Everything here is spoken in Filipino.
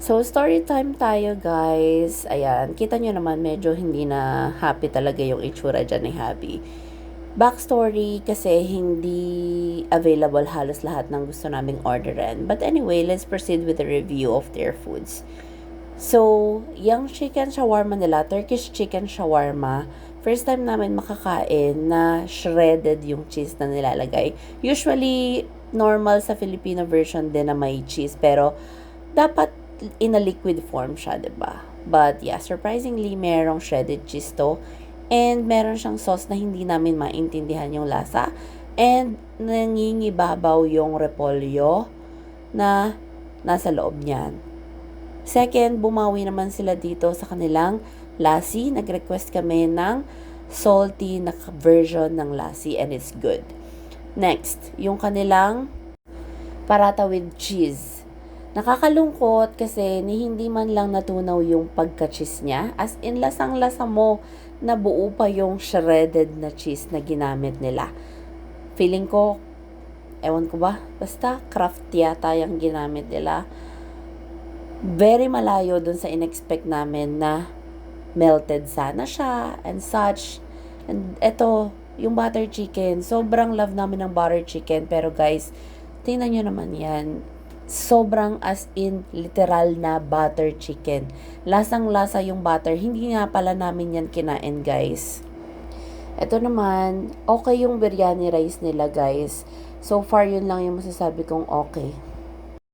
So, story time tayo, guys. Ayan, kita nyo naman, medyo hindi na happy talaga yung itsura dyan ni Happy. Backstory, kasi hindi available halos lahat ng gusto naming orderan. But anyway, let's proceed with the review of their foods. So, yung chicken shawarma nila, Turkish chicken shawarma, first time namin makakain na shredded yung cheese na nilalagay. Usually, normal sa Filipino version din na may cheese, pero dapat in a liquid form siya, 'di ba? But yeah, surprisingly, merong shredded cheese to. And meron siyang sauce na hindi namin maintindihan yung lasa. And nangingibabaw yung repolyo na nasa loob niyan. Second, bumawi naman sila dito sa kanilang lassi. Nag-request kami ng salty na version ng lassi and it's good. Next, yung kanilang parata with cheese. Nakakalungkot kasi ni hindi man lang natunaw yung pagka-cheese niya. As in, lasang-lasa mo na buo pa yung shredded na cheese na ginamit nila. Feeling ko, ewan ko ba, basta craft yata yung ginamit nila. Very malayo dun sa in-expect namin na melted sana siya and such. And eto, yung butter chicken. Sobrang love namin ng butter chicken. Pero guys, tingnan nyo naman yan. Sobrang as in literal na butter chicken. Lasang-lasa yung butter. Hindi nga pala namin yan kinain, guys. Ito naman, okay yung biryani rice nila, guys. So far, yun lang yung masasabi kong okay.